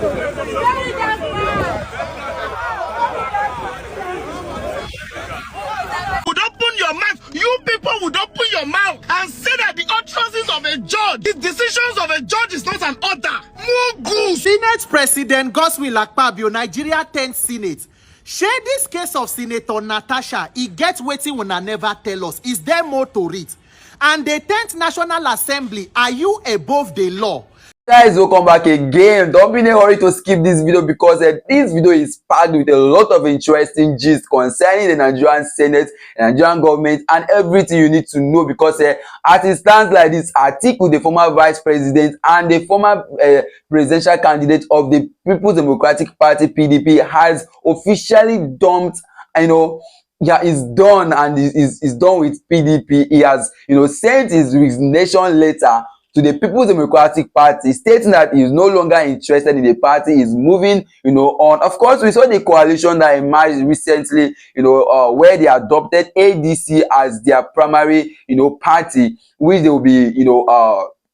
Would open your mouth, you people would open your mouth and say that the utterances of a judge, the decisions of a judge is not an order. Mugu! Senate President Godswill Akpabio, Nigeria 10th Senate. Share this case of Senator Natasha. He gets waiting when I never tell us. Is there more to it? And the 10th National Assembly, are you above the law? Guys, welcome back again. Don't be in a hurry to skip this video because this video is packed with a lot of interesting gist concerning the Nigerian Senate, the Nigerian government, and everything you need to know because as it stands like this, Atiku, the former vice president and the former presidential candidate of the People's Democratic Party (PDP), has officially dumped, yeah, is done and is done with PDP. He has, sent his resignation letter to the People's Democratic Party, stating that he is no longer interested in the party, is moving, on. Of course, we saw the coalition that emerged recently, where they adopted ADC as their primary, party, which they will be,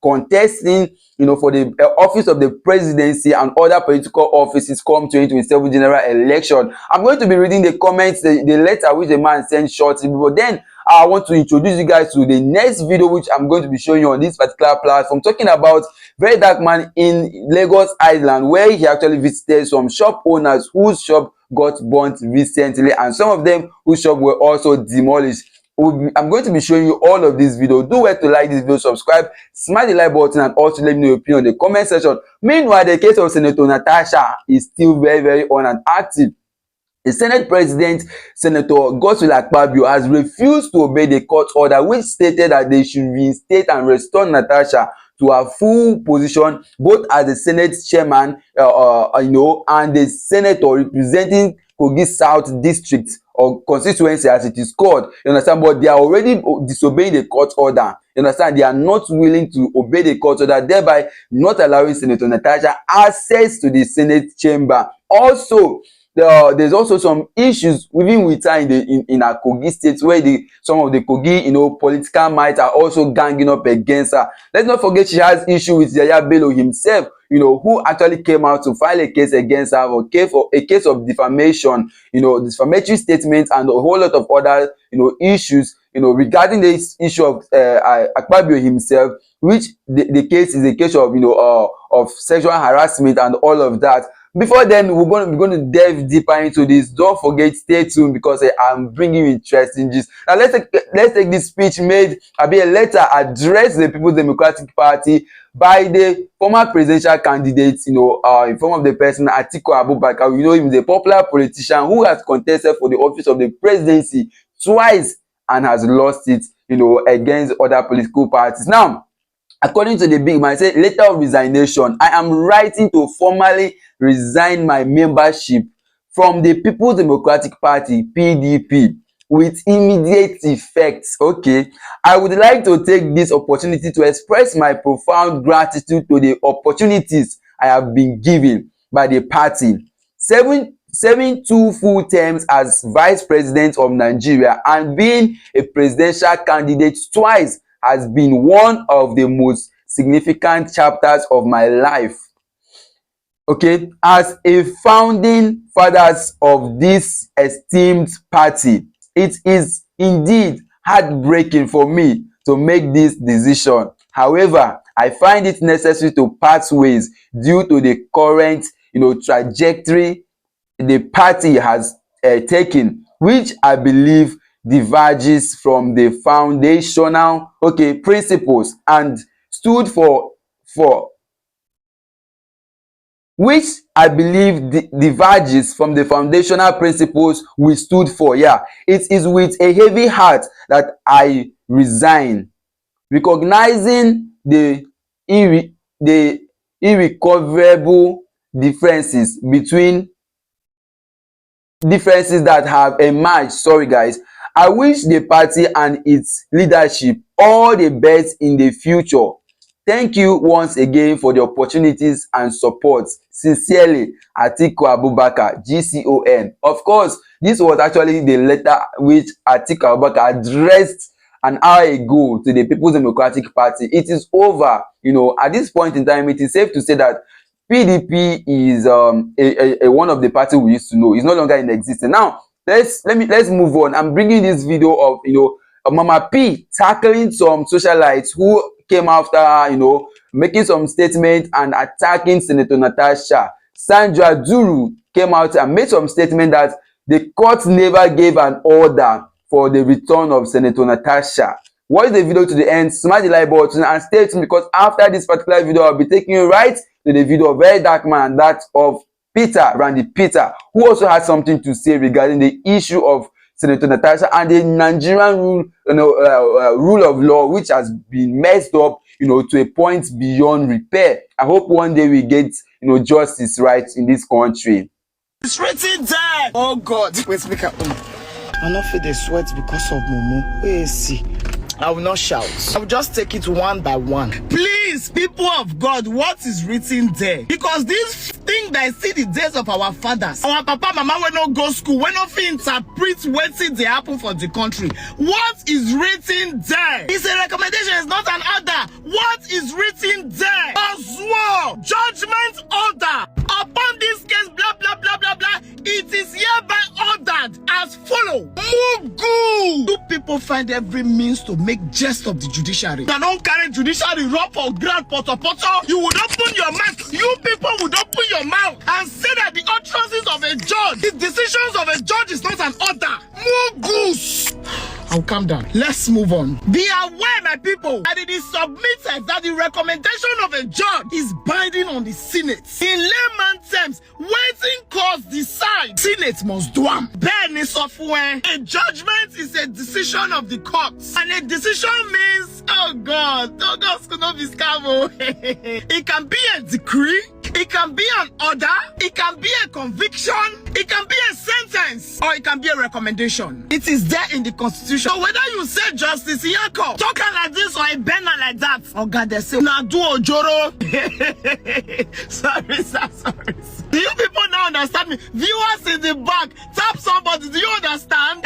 contesting, for the office of the presidency and other political offices come 2027 general election. I'm going to be reading the comments, the letter which the man sent shortly, but then I want to introduce you guys to the next video which I'm going to be showing you on this particular platform, talking about Verydarkman in Lagos Island, where he actually visited some shop owners whose shop got burnt recently and some of them whose shop were also demolished. I'm going to be showing you all of this video. Do well to like this video, subscribe, smash the like button, and also let me know your opinion in the comment section. Meanwhile, the case of Senator Natasha is still very on and active. The Senate President, Senator Godswill Akpabio, has refused to obey the court order which stated that they should reinstate and restore Natasha to her full position, both as the Senate chairman, and the senator representing Kogi South District or constituency as it is called. You understand? But they are already disobeying the court order. You understand? They are not willing to obey the court order, thereby not allowing Senator Natasha access to the Senate chamber. Also, there's also some issues within her in our Kogi state, where some of the Kogi political might are also ganging up against her. Let's not forget she has issue with Yaya Bello himself, who actually came out to file a case against her for a case of defamation, defamatory statements and a whole lot of other issues regarding this issue of Akpabio himself, which the case is a case of sexual harassment and all of that. Before then, we're going to delve deeper into this. Don't forget, stay tuned because I'm bringing you interesting gist. Now let's take this speech made, a letter addressed to the People's Democratic Party by the former presidential candidate, in form of the person Atiku Abubakar. We know him, the popular politician who has contested for the office of the presidency twice and has lost it, against other political parties. Now, according to the big man, said letter of resignation. I am writing to formally resign my membership from the People's Democratic Party (PDP) with immediate effect. Okay, I would like to take this opportunity to express my profound gratitude to the opportunities I have been given by the party. Serving 2 full terms as vice president of Nigeria and being a presidential candidate twice has been one of the most significant chapters of my life. Okay, as a founding fathers of this esteemed party, it is indeed heartbreaking for me to make this decision. However, I find it necessary to part ways due to the current, trajectory the party has taken, which I believe diverges from the foundational principles and stood for which I believe diverges from the foundational principles we stood for. Yeah, it is with a heavy heart that I resign, recognizing the irrecoverable differences that have emerged. Sorry guys. I wish the party and its leadership all the best in the future. Thank you once again for the opportunities and support. Sincerely, Atiku Abubakar, GCON. Of course, this was actually the letter which Atiku Abubakar addressed an hour ago to the People's Democratic Party. It is over. At this point in time, it is safe to say that PDP is a one of the party we used to know. It's no longer in existence. Now, let's move on. I'm bringing this video of Mama P tackling some socialites who came after making some statements and attacking Senator Natasha. Sandra Duru came out and made some statement that the court never gave an order for the return of Senator Natasha. Watch the video to the end, smash the like button, and stay tuned, because after this particular video, I'll be taking you right to the video of Verydarkman, that of Randy Peter, who also had something to say regarding the issue of Senator Natasha and the Nigerian rule of law, which has been messed up, to a point beyond repair. I hope one day we get, justice right in this country. It's written there. Oh God. Wait, make up. I'm not feel the sweat because of Momo. Where is he? I will not shout. I will just take it one by one. Please, people of God, what is written there? Because this thing that I see the days of our fathers, our papa, mama, when not go school, when not interpret what they happen for the country. What is written there? It's a recommendation, it's not an order. What is written there? Oswald, judgment order upon this case, blah, blah, blah, blah, blah. It is hereby ordered as follows. Mugu! Do people find every means to make jest of the judiciary? Now don't carry judiciary rub for grand poto. You would open your mouth. You people would open your mouth and say that the utterances of a judge, the decisions of a judge is not an order. Mugus! I'll calm down. Let's move on. Be aware, my people, that it is submitted that the recommendation of a judge is binding on the Senate. In layman terms, waiting courts decide. Senate must do am. Benue software. A judgment is a decision of the courts. And a decision means, oh God could not be scam. It can be a decree. It can be an order. It can be a conviction. It can be a sentence. Or it can be a recommendation. It is there in the Constitution. So whether you say justice, Yako, talking like this or a banner like that, oh God, they say, nah, do ojoro. Sorry. Do you people now understand me? Viewers in the back, tap somebody. Do you understand?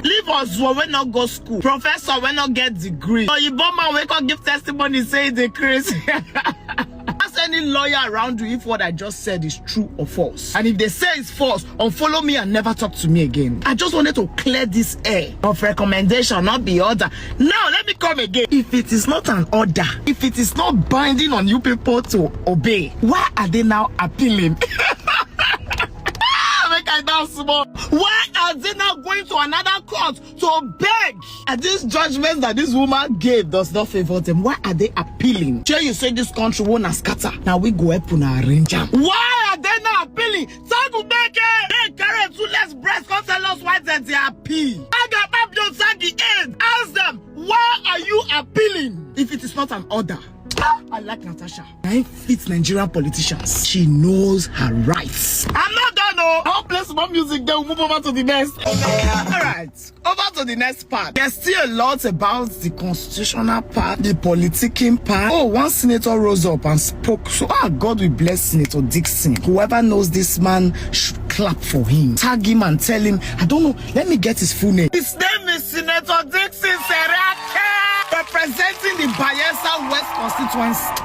Leave us when not go school. Professor when not get degree. Or you bomb man wake up give testimony say decrease. Ask any lawyer around you if what I just said is true or false. And if they say it's false, unfollow me and never talk to me again. I just wanted to clear this air of recommendation, not the order. Now let me come again. If it is not an order, if it is not binding on you people to obey, why are they now appealing? Why are they now going to another court to beg? And this judgment that this woman gave does not favor them. Why are they appealing? Sure, you say this country won't scatter. Now we go up on our arrange. Why are they not appealing? They carry two less breasts. Come tell us why they appeal. Ask them, why are you appealing if it is not an order? I like Natasha. I fit Nigerian politicians. She knows her rights. I'm not done, no. I'll play some more music, then we'll move over to the next. Alright, over to the next part. There's still a lot about the constitutional part, the politicking part. Oh, one senator rose up and spoke. So, God will bless Senator Dixon. Whoever knows this man should clap for him. Tag him and tell him, I don't know, let me get his full name. His name is Senator Dixon Serake, representing the Bayelsa West constituency.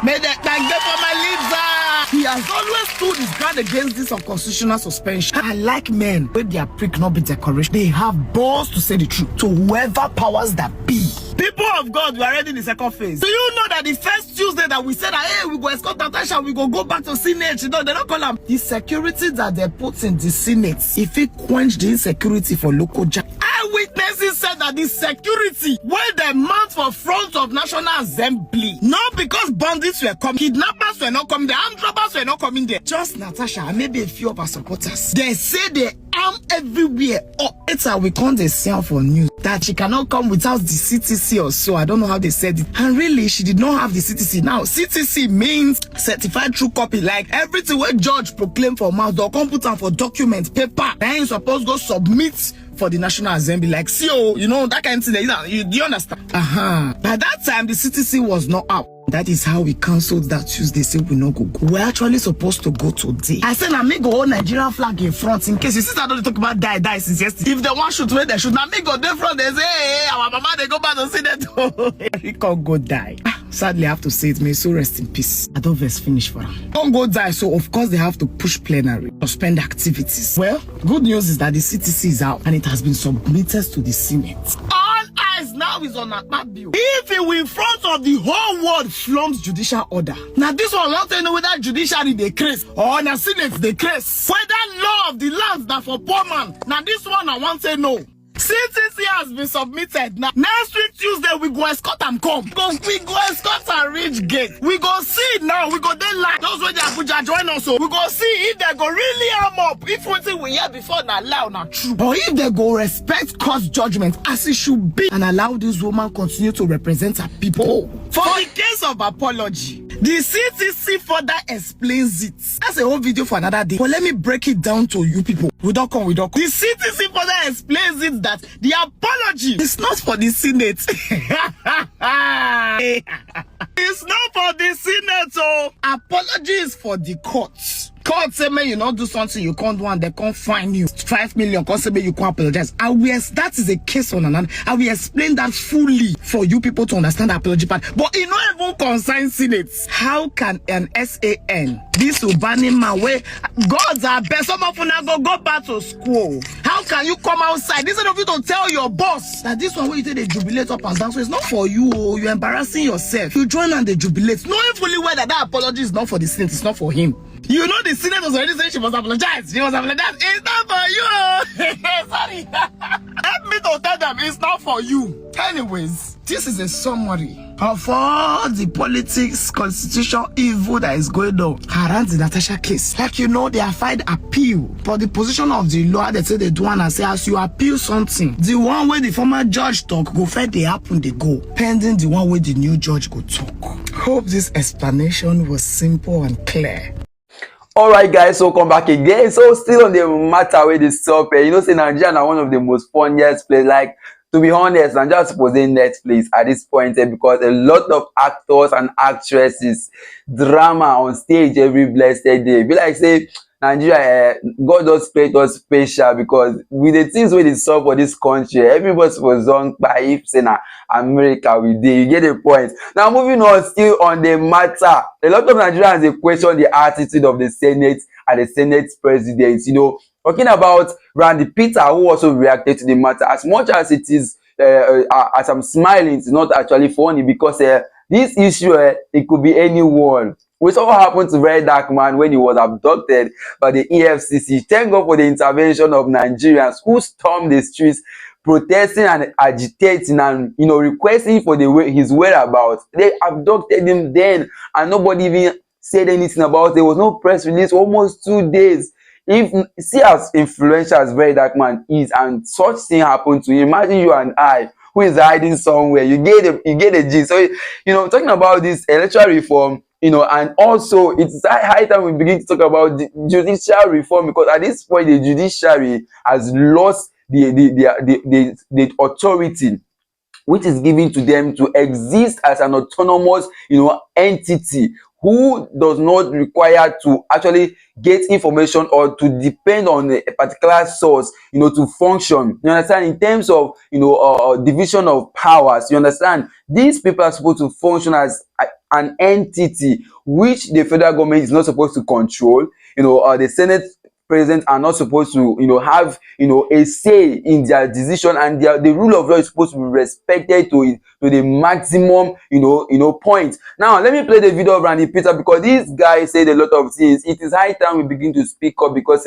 May they thank them for my lips. He has always stood his ground against this unconstitutional suspension. I like men when their prick not be decoration. They have balls to say the truth to whoever powers that be. People of God, we are already in the second phase. Do you know that the first Tuesday that we said that, hey, we go escort Natasha, we go back to Senate, they don't call them. The security that they put in the Senate, if it quench the insecurity for local jack. Eyewitnesses said that the security where they mount for front of National Assembly, not because bandits were coming, kidnappers were not coming, the armed robbers were not coming there. Just Natasha and maybe a few of her supporters. They say they arm everywhere. Oh, it's how we can't see for news that she cannot come without the CTC or so. I don't know how they said it. And really, she did not have the CTC. Now, CTC means certified true copy. Like everything where judge proclaim for mouth, or computer for document, paper. Then you supposed go submit for the National Assembly, like CO, you know, that kind of thing. Do you understand? By that time, the CTC was not up. That is how we cancelled that Tuesday. Say we not go. We're actually supposed to go today. I said, now me go hold Nigerian flag in front in case you see I don't talk about die since yesterday. If they want shoot where they should, now me go there front. They say, hey, our mama they go back to see that. We can't go die. Sadly, I have to say it, may so rest in peace. I don't verse finish for him. Don't go die, so of course they have to push plenary, suspend activities. Well, good news is that the CTC is out and it has been submitted to the Senate. All eyes now is on akpabio. If he will in front of the whole world flaunt judicial order. Now this one want to know whether judiciary they craze or the Senate they craze. Whether law of the land that for poor man. Now this one I want to know. CTC has been submitted. Now, next week Tuesday, we go escort and come. We go escort and reach gate. We go see now. We go then like those where the Abuja join us. So we go see if they go really arm up. If one thing we hear before now allow now true. Or if they go respect court judgment as it should be and allow this woman continue to represent her people. For the case of apology, the CTC further explains it. That's a whole video for another day. But let me break it down to you people. We don't come. The CTC further explains it that the apology is not for the Senate. It's not for the Senate. So apology is for the courts. Court say, man, you not do something you can't do and they can't fine you 5 million. Court say, man, you can't apologize. That is a case on another. I will explain that fully for you people to understand the apology part. But it not even concern Senate. How can an SAN, this Ubani man, where God's are best, some of you go back to school? How can you come outside instead of you to tell your boss that this one where you say they jubilate up and down? So it's not for you. Oh, you're embarrassing yourself. You join and they jubilate, knowing fully well that apology is not for the Senate. It's not for him. You know the Senate was already saying she must apologize. She must apologize. It's not for you. Sorry. Help me to tell them it's not for you. Anyways, this is a summary of all the politics, constitutional evil that is going on around the Natasha case. Like you know, they have filed appeal for the position of the law. They say they do one and say as you appeal something, the one where the former judge talk go fair they happen they go. Pending the one where the new judge go talk. Hope this explanation was simple and clear. Alright guys, so come back again. So still on the matter with the stop, you know, say Nigeria are one of the most funniest places. Like, to be honest, Nigeria is supposing Netflix at this point because a lot of actors and actresses drama on stage every blessed day. Be like say Nigeria, God just played us special because with the things we solve for this country, everybody was on by if say na America we did. You get the point. Now moving on, still on the matter, a lot of Nigerians they question the attitude of the Senate and the Senate president. You know, talking about Randy Peter, who also reacted to the matter. As much as it is, as I'm smiling, it's not actually funny because this issue, it could be anyone. We saw what happened to Verydarkman when he was abducted by the EFCC. Thank God for the intervention of Nigerians who stormed the streets protesting and agitating and, you know, requesting for his whereabouts. They abducted him then and nobody even said anything about it. There was no press release almost 2 days. If see as influential as Verydarkman is and such thing happened to him, imagine you and I who is hiding somewhere. You get a gist. So, you know, talking about this electoral reform, you know, and also it's high time we begin to talk about the judicial reform because at this point the judiciary has lost the authority which is given to them to exist as an autonomous, you know, entity who does not require to actually get information or to depend on a particular source, you know, to function. You understand? In terms of, you know, division of powers, you understand? These people are supposed to function as an entity which the federal government is not supposed to control. You know, the Senate president are not supposed to, you know, have, you know, a say in their decision, and the rule of law is supposed to be respected to the maximum, you know, point. Now let me play the video of Randy Peter because this guy said a lot of things. It is high time we begin to speak up because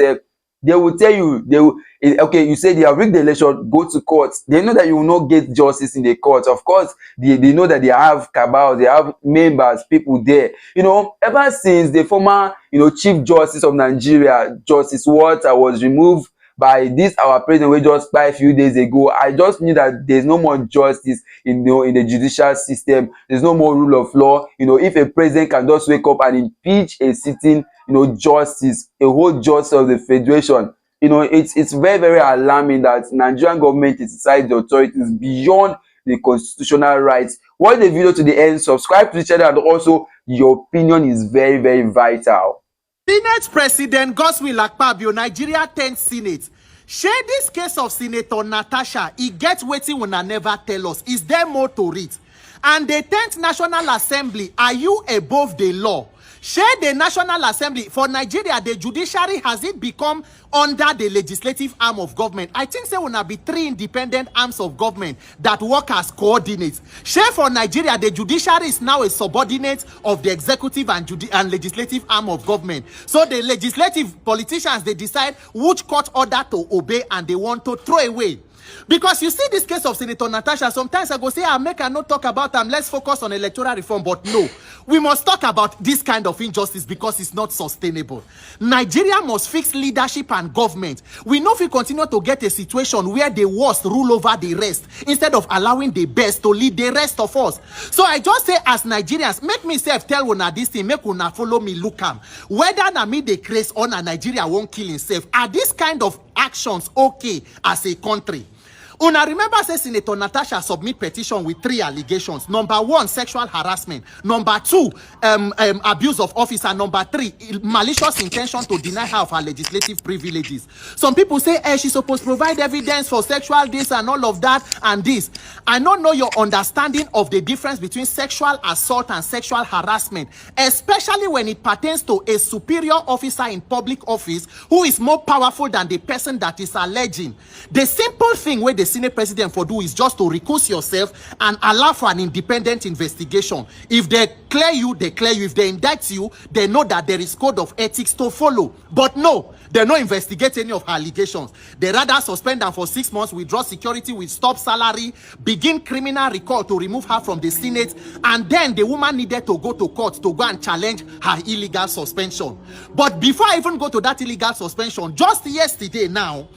they will tell you, okay, you say they have rigged the election, go to court. They know that you will not get justice in the court. Of course, they know that they have cabals, they have members, people there. You know, ever since the former, you know, Chief Justice of Nigeria, Justice Walter, was removed by this our president we just by a few days ago, I just knew that there's no more justice in the judicial system. There's no more rule of law. You know, if a president can just wake up and impeach a sitting, you know, justice, a whole justice of the federation, you know, it's very, very alarming that Nigerian government is inside the authorities beyond the constitutional rights. Watch the video to the end, subscribe to the channel, and also your opinion is very, very vital. Senate President Godswill Akpabio, Nigeria 10th Senate. Share this case of Senator Natasha. He gets waiting when I never tell us. Is there more to it? And the 10th National Assembly, are you above the law? Share the National Assembly for Nigeria, the judiciary, has it become under the legislative arm of government? I think there will be 3 independent arms of government that work as coordinates. Share for Nigeria, the judiciary is now a subordinate of the executive and legislative arm of government. So the legislative politicians, they decide which court order to obey and they want to throw away. Because you see this case of Senator Natasha, sometimes I go say, I'll make her not talk about them. Let's focus on electoral reform. But no, we must talk about this kind of injustice because it's not sustainable. Nigeria must fix leadership and government. We know if we continue to get a situation where the worst rule over the rest, instead of allowing the best to lead the rest of us. So I just say, as Nigerians, make myself tell una this thing, make una follow me, look am. Whether na me the craze on a Nigeria won't kill himself, are this kind of actions okay as a country? Una remember say Senator Natasha submit petition with 3 allegations. Number 1, sexual harassment. Number 2, abuse of office. And number 3, malicious intention to deny her of her legislative privileges. Some people say, she's supposed to provide evidence for sexual this and all of that and this. I don't know your understanding of the difference between sexual assault and sexual harassment, especially when it pertains to a superior officer in public office who is more powerful than the person that is alleging. The simple thing where the Senate President for do is just to recuse yourself and allow for an independent investigation. If they clear you, they clear you. If they indict you, they know that there is code of ethics to follow. But no, they don't investigate any of her allegations. They rather suspend them for 6 months, withdraw security with stop salary, begin criminal recall to remove her from the Senate, and then the woman needed to go to court to go and challenge her illegal suspension. But before I even go to that illegal suspension, just yesterday now,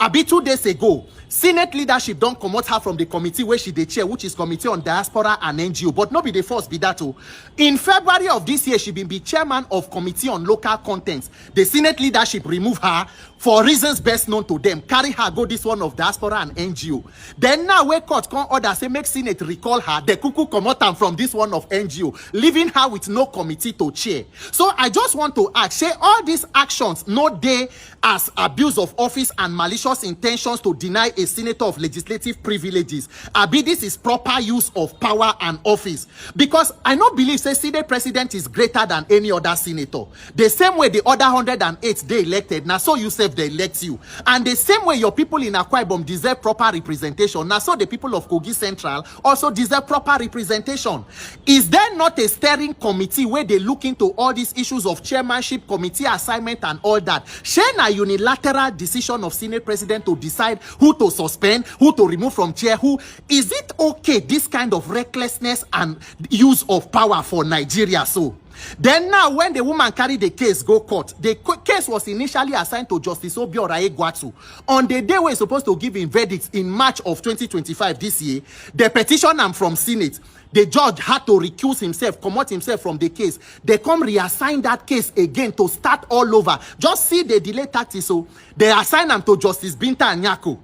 about 2 days ago, Senate leadership don't comot her from the committee where she the chair, which is Committee on Diaspora and NGO. But not be the first be that too. In February of this year, she been chairman of Committee on Local Contents. The Senate leadership remove her for reasons best known to them. Carry her go this one of Diaspora and NGO. Then now where court come order say make Senate recall her, the cuckoo comot her from this one of NGO, leaving her with no committee to chair. So I just want to ask, say all these actions no dey as abuse of office and malicious intentions to deny a senator of legislative privileges. Abi, this is proper use of power and office. Because I don't believe say Senate president is greater than any other senator. The same way the other 108 they elected, now so you self they elect you. And the same way your people in Akwa Ibom deserve proper representation, now so the people of Kogi Central also deserve proper representation. Is there not a steering committee where they look into all these issues of chairmanship, committee assignment and all that? Share a unilateral decision of Senate president to decide who to suspend, who to remove from chair, who. Is it okay, this kind of recklessness and use of power for Nigeria? So then now when the woman carried the case go court, the case was initially assigned to Justice Obiora Egwatu. On the day we're supposed to give him verdict in March of 2025 this year, the petition from Senate, the judge had to recuse himself, commot himself from the case. They come reassign that case again to start all over. Just see the delay tactics. So they assign them to Justice Binta Anyako.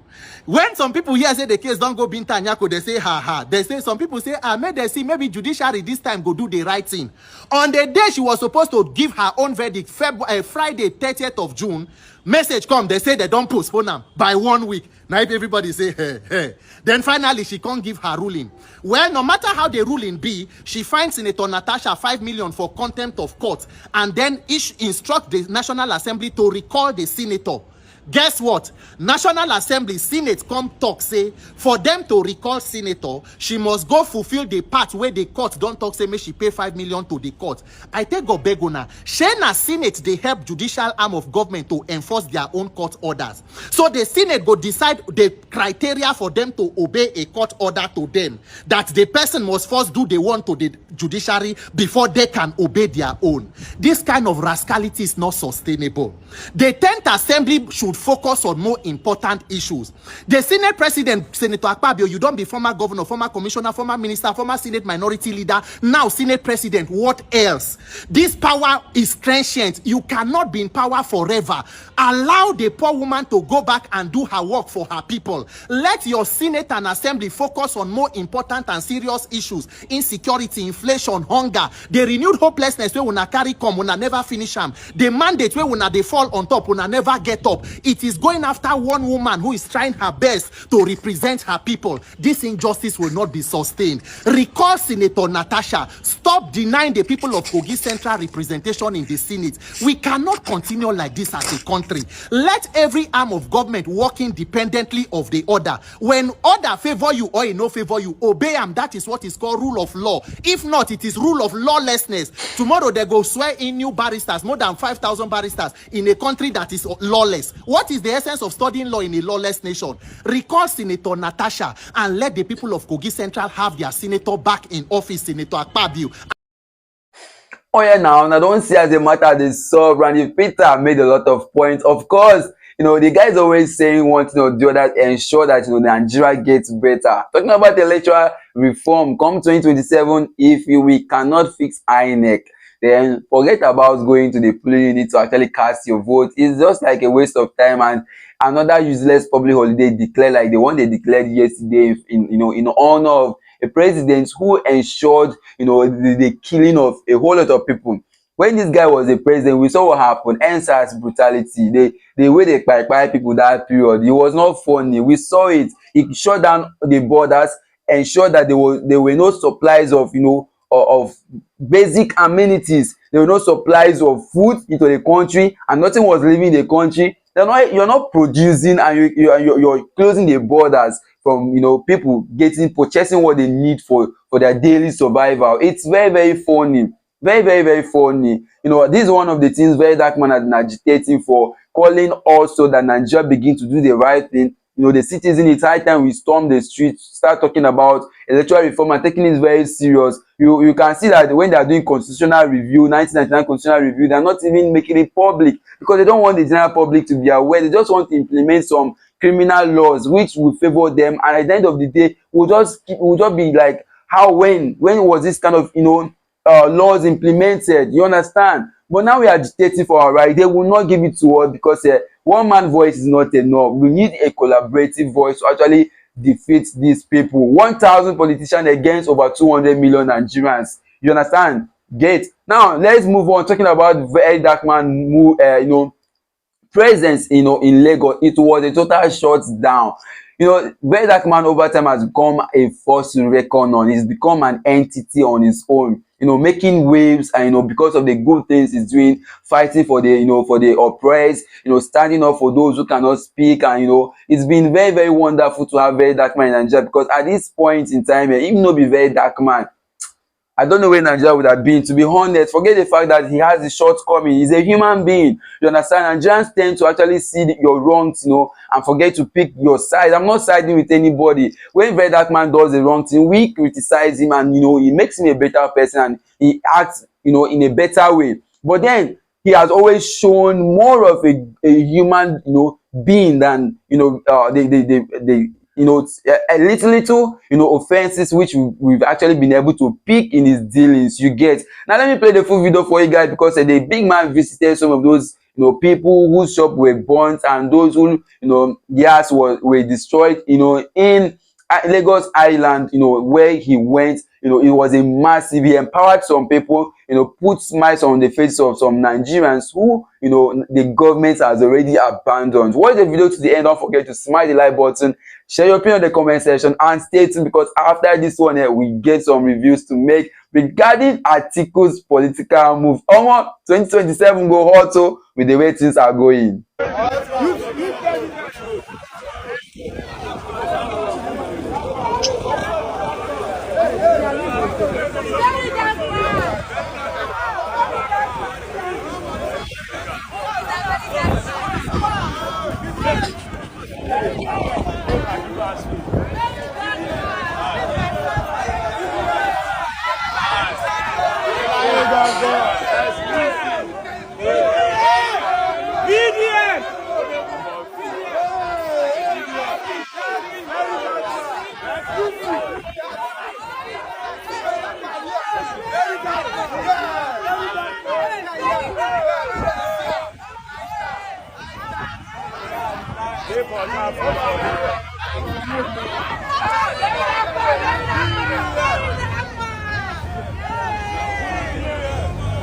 When some people here say the case don't go Binta Anyako, they say ha ha. They say, some people say, maybe judiciary this time go do the right thing. On the day she was supposed to give her own verdict, Friday 30th of June, message come, they say they don't postpone them by 1 week. Now if everybody say, hey. Then finally she can't give her ruling. Well, no matter how the ruling be, she finds Senator Natasha 5 million for contempt of court and then instruct the National Assembly to recall the senator. Guess what? National Assembly, Senate come talk, say, for them to recall senator, she must go fulfill the part where the court don't talk, say, may she pay 5 million to the court. I take go begona. Shena Senate, they help judicial arm of government to enforce their own court orders. So the Senate go decide the criteria for them to obey a court order to them, that the person must first do the one to the judiciary before they can obey their own. This kind of rascality is not sustainable. The 10th Assembly should focus on more important issues. The Senate President, Senator Akpabio, you don't be former governor, former commissioner, former minister, former Senate minority leader, now Senate President. What else? This power is transient. You cannot be in power forever. Allow the poor woman to go back and do her work for her people. Let your Senate and Assembly focus on more important and serious issues. Insecurity, inflation, hunger. The renewed hopelessness where una carry come, una never finish them. The mandate where una they fall on top, una never get up. It is going after one woman who is trying her best to represent her people. This injustice will not be sustained. Recall Senator Natasha. Stop denying the people of Kogi Central representation in the Senate. We cannot continue like this as a country. Let every arm of government work independently of the order. When order favor you or it no favor you, obey them. That is what is called rule of law. If not, it is rule of lawlessness. Tomorrow they go swear in new barristers, more than 5,000 barristers in a country that is lawless. What is the essence of studying law in a lawless nation? Recall Senator Natasha and let the people of Kogi Central have their senator back in office, Senator Akpabio. Oh yeah, now I don't see as a matter they solve. And if Peter made a lot of points, of course, you know, the guys always saying one thing or the other, ensure that, you know, Nigeria gets better. Talking about the electoral reform, come 2027, if we cannot fix INEC, then forget about going to the polling unit to actually cast your vote. It's just like a waste of time and another useless public holiday declared like the one they declared yesterday in honor of a president who ensured, you know, the killing of a whole lot of people. When this guy was the president, we saw what happened. NSAS brutality, the way they buy people that period, it was not funny. We saw it. It shut down the borders, ensured that there were no supplies of, you know, of basic amenities. There were no supplies of food into the country, and nothing was leaving the country. You're not producing, and you're closing the borders from, you know, people purchasing what they need for their daily survival. It's very, very funny. Very, very, very funny. You know, this is one of the things Verydarkman has been agitating for, calling also that Nigeria begin to do the right thing. You know, the citizen, it's high time we storm the streets, start talking about electoral reform and taking it very serious. You can see that when they are doing constitutional review, 1999 constitutional review, they are not even making it public because they don't want the general public to be aware. They just want to implement some criminal laws which will favor them, and at the end of the day, we'll just be like, how, when was this kind of, you know, laws implemented? You understand? But now we are agitating for our right. They will not give it to us because one man voice is not enough. We need a collaborative voice to actually defeat these people. 1,000 politicians against over 200 million Nigerians. You understand? Now let's move on, talking about Verydarkman, you know, presence, you know, in Lagos. It was a total shutdown. You know, Verydarkman over time has become a force to reckon on. He's become an entity on his own, you know, making waves, and, you know, because of the good things he's doing, fighting for the, you know, for the oppressed, you know, standing up for those who cannot speak. And, you know, it's been very, very wonderful to have Verydarkman in Nigeria, because at this point in time, even though be Verydarkman, I don't know where Nigeria would have been, to be honest. Forget the fact that he has the shortcoming. He's a human being. You understand? Nigerians tend to actually see your wrongs, you know, and forget to pick your side. I'm not siding with anybody. When Verydarkman does the wrong thing, we criticize him, and, you know, he makes him a better person, and he acts, you know, in a better way. But then he has always shown more of a human, you know, being than, you know, you know, a little, you know, offenses which we've actually been able to pick in his dealings. You get. Now let me play the full video for you guys, because the big man visited some of those, you know, people whose shop were burnt, and those who, you know, gas were destroyed, you know, in Lagos Island, you know, where he went. You know, it was a massive, he empowered some people, you know, put smiles on the faces of some Nigerians who, you know, the government has already abandoned. Watch the video to the end. Don't forget to smash the like button, share your opinion in the comment section, and stay tuned, because after this one here, we get some reviews to make regarding Atiku's political move. 2027 go hot with the way things are going.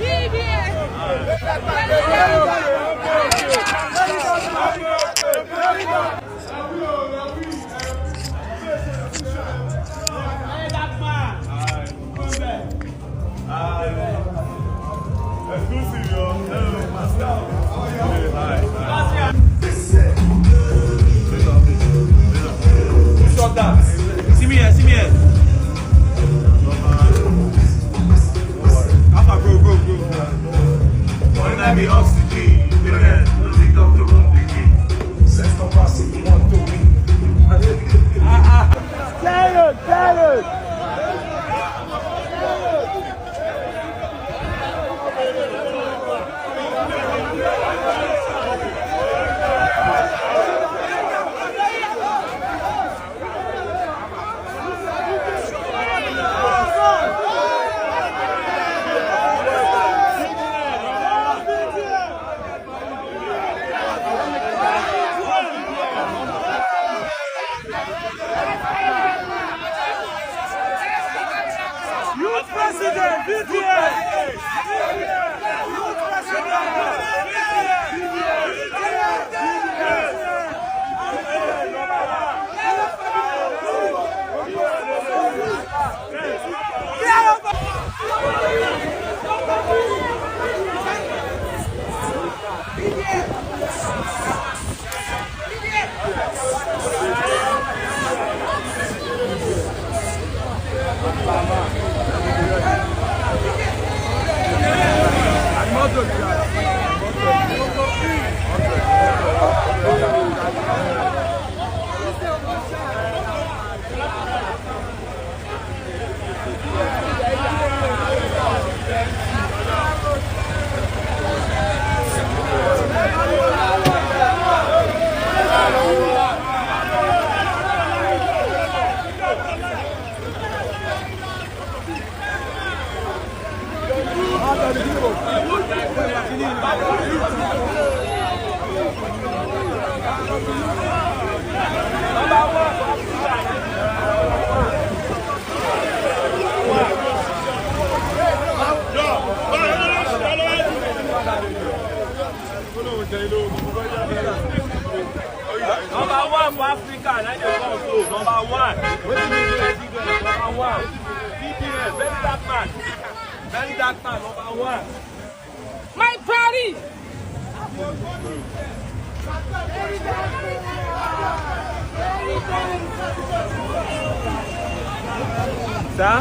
BDS! Number one for Africa, number one. Number one. Verydarkman. Verydarkman, number one. My party! Sir?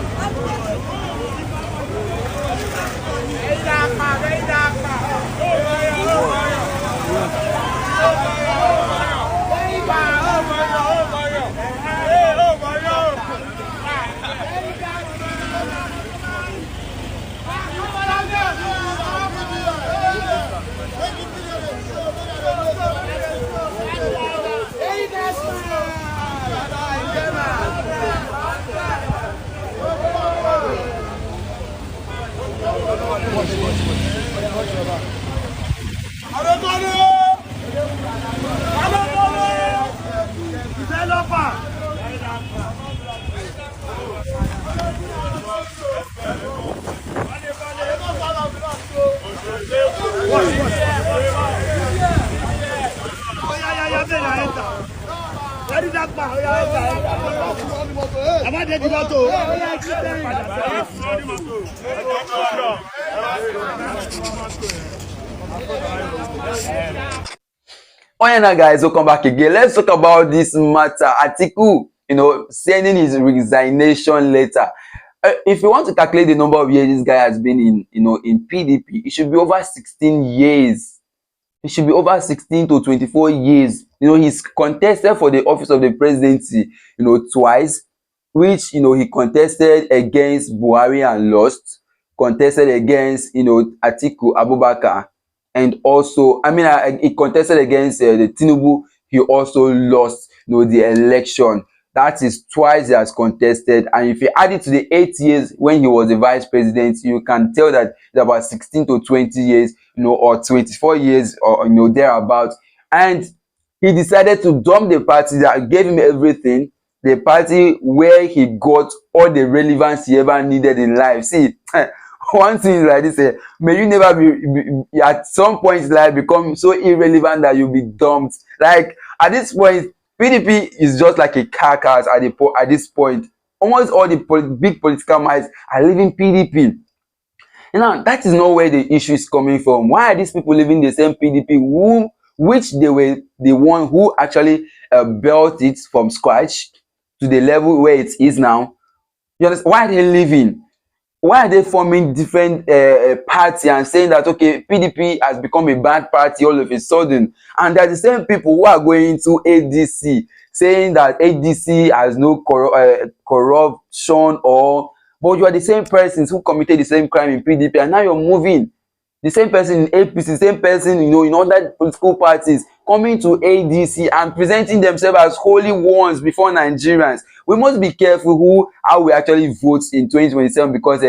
Oh yeah, now guys, welcome back again. Let's talk about this matter. Atiku, sending his resignation letter. If you want to calculate the number of years this guy has been in PDP, it should be over 16 years. It should be over 16 to 24 years. He's contested for the office of the presidency, twice, which, he contested against Buhari and lost, contested against, Atiku Abubakar, and also, he contested against the Tinubu. He also lost, the election. That is twice he has contested. And if you add it to the 8 years when he was the vice president, you can tell that it's about 16 to 20 years, or 24 years, or, thereabouts. And he decided to dump the party that gave him everything, the party where he got all the relevance he ever needed in life. See, one thing is like this, may you never be at some point in life become so irrelevant that you'll be dumped. Like, at this point, PDP is just like a carcass at this point. Almost all the big political minds are leaving PDP. Now, that is not where the issue is coming from. Why are these people leaving the same PDP which they were the one who actually built it from scratch to the level where it is now? You understand? Why are they leaving? why are they forming different party and saying that okay, PDP has become a bad party all of a sudden, and they're the same people who are going to ADC saying that ADC has no corruption, or but you are the same persons who committed the same crime in PDP, and now you're moving. The same person in APC, the same person, you know, in other political parties coming to ADC and presenting themselves as holy ones before Nigerians. We must be careful how we actually vote in 2027, because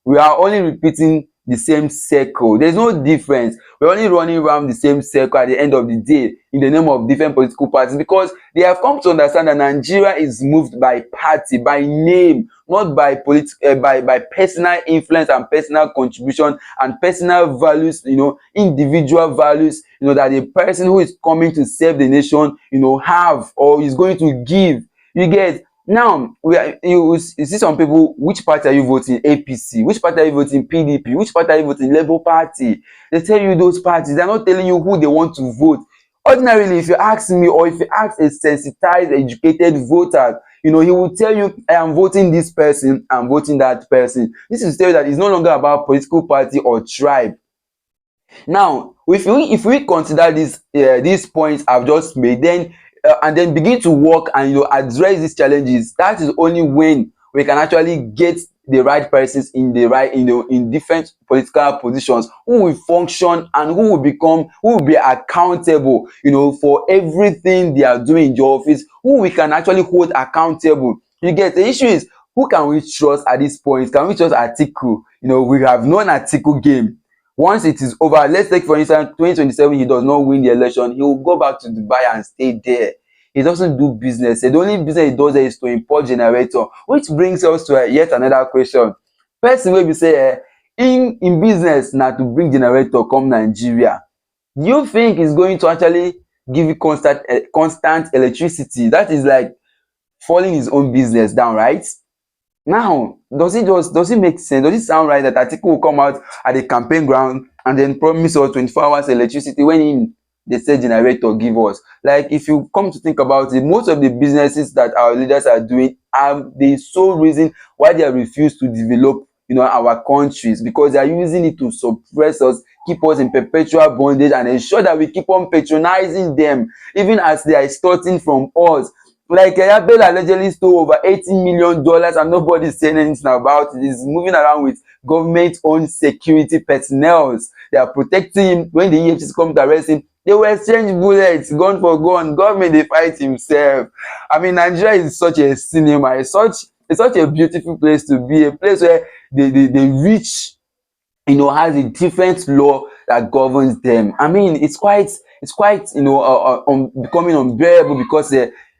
we are only repeating the same circle. There's no difference. We're only running around the same circle at the end of the day in the name of different political parties, because they have come to understand that Nigeria is moved by party, by name, not by by personal influence and personal contribution and personal values, you know, individual values, you know, that the person who is coming to serve the nation, you know, have or is going to give. You get. Now, you see some people, which party are you voting? APC. Which party are you voting? PDP. Which party are you voting? Labour Party. They tell you those parties. They're not telling you who they want to vote. Ordinarily, if you ask me, or if you ask a sensitized, educated voter, you know, he will tell you, I am voting this person, I'm voting that person. This is to tell you that it's no longer about political party or tribe. Now, if we consider these points I've just made, then and then begin to work and, you know, address these challenges, that is only when we can actually get the right persons in the right, you know, in different political positions, who will function and who will be accountable, you know, for everything they are doing in the office, who we can actually hold accountable. You get. The issue is, who can we trust at this point? Can we trust Atiku? You know, we have known Atiku game. Once it is over, let's take for instance 2027, he does not win the election, he will go back to Dubai and stay there. He doesn't do business. The only business he does there is to import generator, which brings us to yet another question. Person wey be say in business now to bring generator come Nigeria, do you think he's going to actually give you constant electricity? That is like falling his own business down, right? Now, does it make sense? Does it sound right that Atiku will come out at the campaign ground and then promise us 24 hours electricity when they say generator give us? Like, if you come to think about it, most of the businesses that our leaders are doing are the sole reason why they refuse to develop, you know, our countries, because they are using it to suppress us, keep us in perpetual bondage, and ensure that we keep on patronizing them, even as they are extorting from us. Like Abel allegedly stole over $80 million and nobody's saying anything about it. He's moving around with government-owned security personnel. They are protecting him. When the EFCC come to arrest him, they will exchange bullets, gun for gun. Government, they fight himself. I mean, Nigeria is such a cinema. It's such a beautiful place to be, a place where the rich, you know, has a different law that governs them. I mean, it's quite, you know, becoming unbearable, because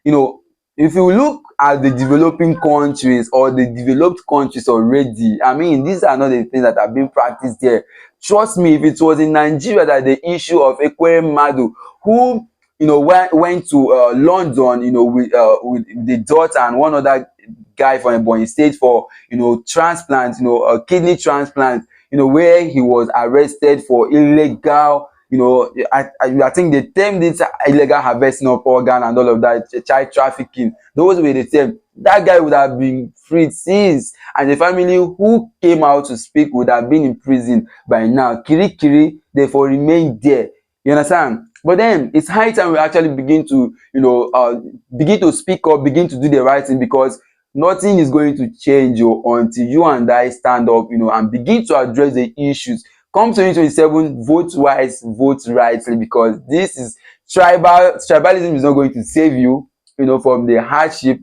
you know, if you look at the developing countries or the developed countries already, I mean, these are not the things that are being practiced there. Trust me, if it was in Nigeria that the issue of Madu, who, you know, went to London, you know, with the daughter and one other guy from Ebonyi State for, you know, transplant, you know, a kidney transplant, you know, where he was arrested for illegal, you know, I think they termed it illegal harvesting of organ and all of that, child trafficking. Those were the terms. That guy would have been freed since, and the family who came out to speak would have been in prison by now. Kiri, therefore remain there. You understand? But then it's high time we actually begin to, you know, begin to speak up, begin to do the right thing, because nothing is going to change until you and I stand up, you know, and begin to address the issues. Come 2027, vote wise, vote rightly, because this is tribalism is not going to save you, you know, from the hardship.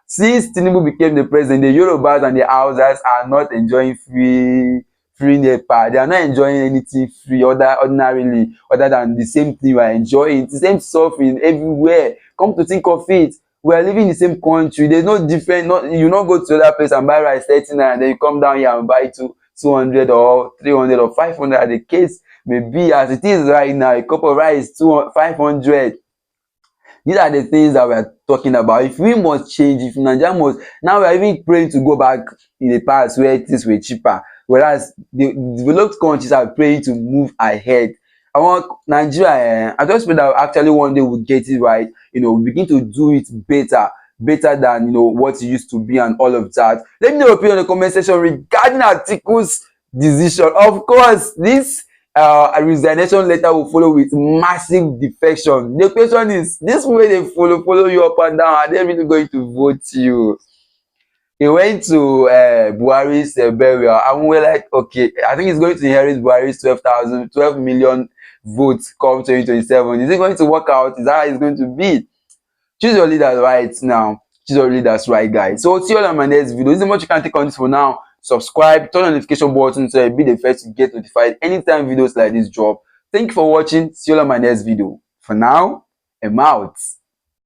Since Tinubu became the president, the Yorubas and the Hausas are not enjoying free NEPA. They are not enjoying anything free ordinarily, other than the same thing we are enjoying. It's the same suffering everywhere. Come to think of it, we are living in the same country. There's no different. You not go to other place and buy rice 39, and then you come down here and buy 200 or 300 or 500, as the case may be. As it is right now, a cup of rice 500. These are the things that we are talking about. If we must change, if Nigeria must, now we are even praying to go back in the past where things were cheaper, whereas the developed countries are praying to move ahead. I want Nigeria, I just pray that actually one day we'll get it right, you know, we begin to do it better. better than what it used to be and all of that. Let me know your opinion in the comment section regarding Atiku's decision. Of course, this resignation letter will follow with massive defection. The question is, this way they follow you up and down, are they really going to vote you? He went to Buhari's burial and we're like, okay, I think he's going to inherit Buhari's 12 million votes come 2027. Is it going to work out? Is that how it's going to be? Choose your leaders right now. Choose your leaders right, guys. So see you all on my next video. This is much you can take on this for now. Subscribe, turn on the notification button so you'll be the first to get notified anytime videos like this drop. Thank you for watching. See you all on my next video. For now, I'm out.